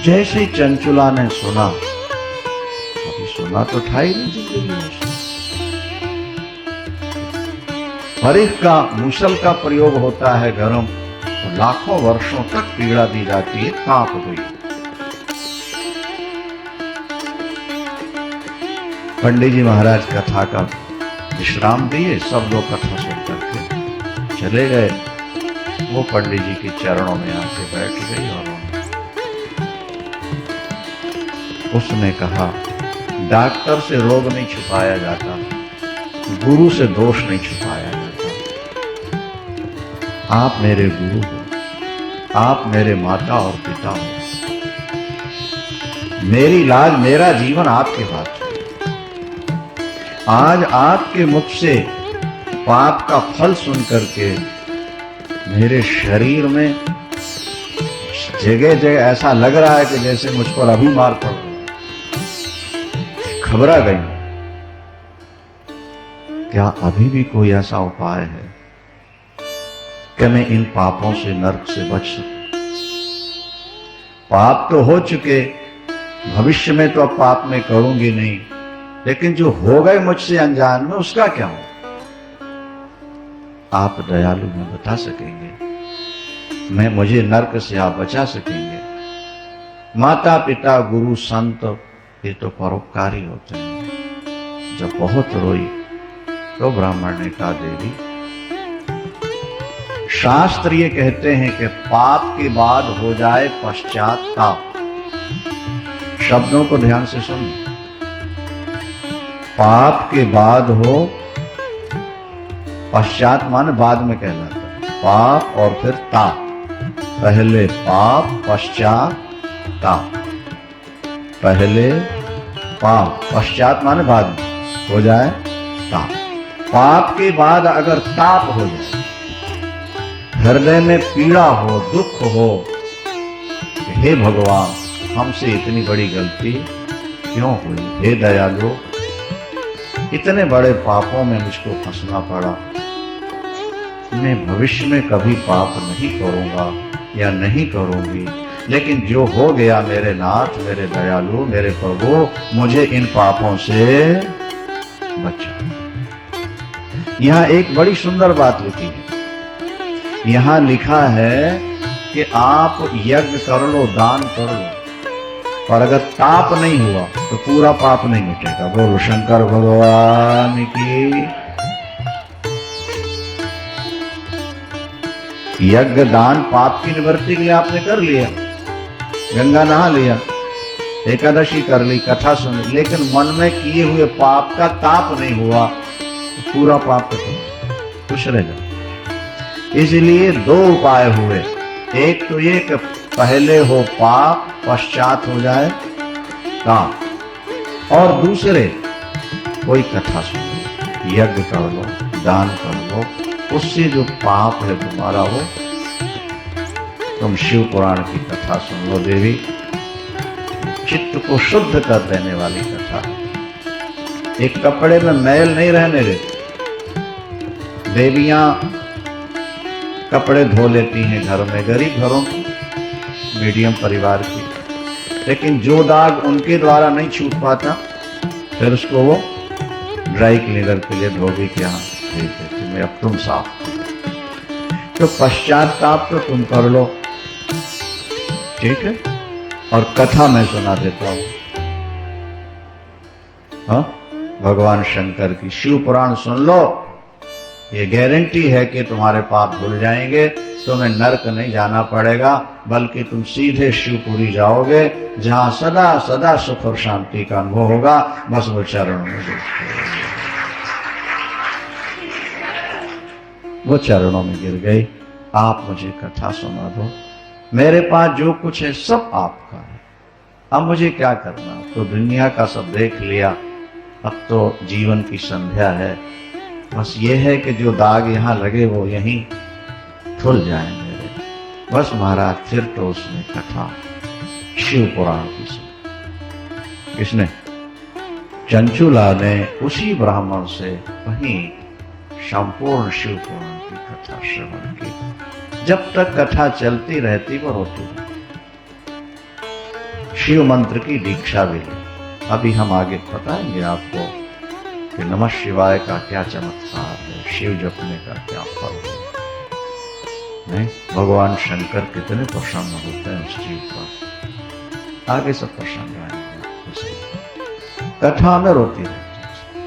जैसे ही चंचुला ने सुना, कभी सुना तो था ही नहीं जिंदगी में। परिख का, मूसल का प्रयोग होता है गरम, तो लाखों वर्षों तक पीड़ा दी जाती है, कांप गई। पंडित जी महाराज कथा का विश्राम दिए, सब लोग कथा सुन करके चले गए। वो पंडित जी के चरणों में आके बैठ गई और उसने कहा, डॉक्टर से रोग नहीं छुपाया जाता, गुरु से दोष नहीं छुपाया जाता। आप मेरे गुरु हो, आप मेरे माता और पिता हो। मेरी लाज, मेरा जीवन आपके हाथ है। आज आपके मुख से पाप का फल सुन करके मेरे शरीर में जगह जगह ऐसा लग रहा है कि जैसे मुझ पर अभी मार पड़ रही, घबरा गई। क्या अभी भी कोई ऐसा उपाय है कि मैं इन पापों से, नरक से बच सकूं? पाप तो हो चुके, भविष्य में तो अब पाप में करूंगी नहीं, लेकिन जो हो गए मुझसे अनजान में, उसका क्या हो? आप दयालु में बता सकेंगे, मैं मुझे नरक से आप बचा सकेंगे। माता पिता गुरु संत ये तो परोपकारी होते हैं। जब बहुत रोई तो ब्राह्मण ने कहा, देवी शास्त्र ये कहते हैं कि पाप के बाद हो जाए पश्चाताप। शब्दों को ध्यान से सुन। पाप के बाद हो, पश्चात मान बाद में कहलाता है, पाप और फिर ताप। पहले पाप, पश्चात ताप। पहले पाप, पश्चात माने बाद में हो जाए ताप। पाप के बाद अगर ताप हो जाए, हृदय में पीड़ा हो, दुख हो, हे भगवान हमसे इतनी बड़ी गलती क्यों हुई? हे दयालु, इतने बड़े पापों में मुझको फंसना पड़ा। मैं भविष्य में कभी पाप नहीं करूंगा या नहीं करूंगी, लेकिन जो हो गया मेरे नाथ, मेरे दयालु, मेरे प्रभु, मुझे इन पापों से बचा। यहां एक बड़ी सुंदर बात लिखी है। यहां लिखा है कि आप यज्ञ कर लो, दान कर लो, और अगर ताप नहीं हुआ तो पूरा पाप नहीं मिटेगा। बोलो शंकर भगवान की। यज्ञ दान पाप की निवृत्ति के लिए आपने कर लिया, गंगा नहा लिया, एकादशी कर ली, कथा सुनी, लेकिन मन में किए हुए पाप का ताप नहीं हुआ तो पूरा पाप खत्म, खुश रह जाओ। इसलिए दो उपाय हुए। एक तो ये कि पहले हो पाप, पश्चात हो जाए ताप, और दूसरे कोई कथा सुनो, यज्ञ कर लो, दान कर लो, उससे जो पाप है तुम्हारा हो। तुम शिव पुराण की कथा सुन लो देवी, चित्त को शुद्ध कर देने वाली कथा। एक कपड़े में मैल नहीं रहने देती। देवियां कपड़े धो लेती हैं घर में, गरीब घरों की, मीडियम परिवार की, लेकिन जो दाग उनके द्वारा नहीं छूट पाता, फिर उसको वो ड्राई क्लीनर के लिए धोबी के यहाँ भेज देती, मैं अब तुम साफ करो। तो पश्चाताप तो तुम कर लो, ठीक है, और कथा मैं सुना देता हूं। हाँ, भगवान शंकर की शिव पुराण सुन लो, ये गारंटी है कि तुम्हारे पाप धुल जाएंगे, तुम्हें नरक नहीं जाना पड़ेगा, बल्कि तुम सीधे शिवपुरी जाओगे, जहां सदा सदा सुख और शांति का अनुभव होगा। बस वो चरणों में वो चरणों में गिर गई। आप मुझे कथा सुना दो, मेरे पास जो कुछ है सब आपका है, अब मुझे क्या करना? तो दुनिया का सब देख लिया, अब तो जीवन की संध्या है, बस ये है कि जो दाग यहाँ लगे वो यहीं धुल जाए मेरे। बस महाराज फिर तो उसने कथा शिव पुराण की सुनी। किसने? चंचुला ने उसी ब्राह्मण से वहीं संपूर्ण शिव पुराण की कथा श्रवण की। जब तक कथा चलती रहती वो रोती रहती। शिव मंत्र की दीक्षा भी ली। अभी हम आगे बताएंगे आपको कि नमः शिवाय का क्या चमत्कार है, शिव जपने का क्या फल है। नहीं, भगवान शंकर कितने प्रसन्न होते हैं उस जीव पर। आगे सब प्रसन्न आएंगे। कथा में रोती रहती,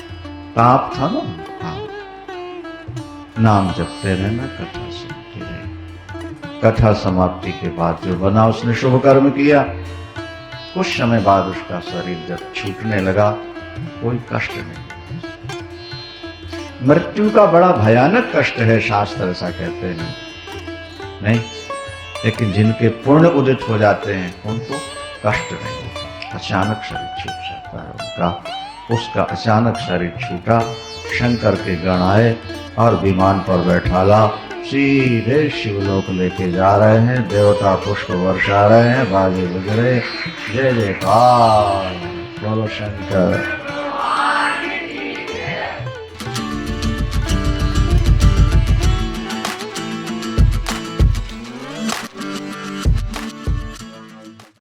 ताप था ना, नाम जपते रहना, कथा सुनती रही। कथा समाप्ति के बाद जो बना उसने शुभ कर्म किया। कुछ समय बाद उसका शरीर जब छूटने लगा, कोई कष्ट नहीं। मृत्यु का बड़ा भयानक कष्ट है, शास्त्र ऐसा कहते हैं। नहीं, लेकिन जिनके पुण्य उदित हो जाते हैं उनको कष्ट नहीं होता। अचानक शरीर छूट जाता है उनका। उसका अचानक शरीर छूटा, शंकर के गण आए और विमान पर बैठाला, सीधे शिवलोक लेके जा रहे हैं। देवता पुष्प वर्षा रहे हैं, बाजे बज रहे, जय जयकार, बोलो शंकर।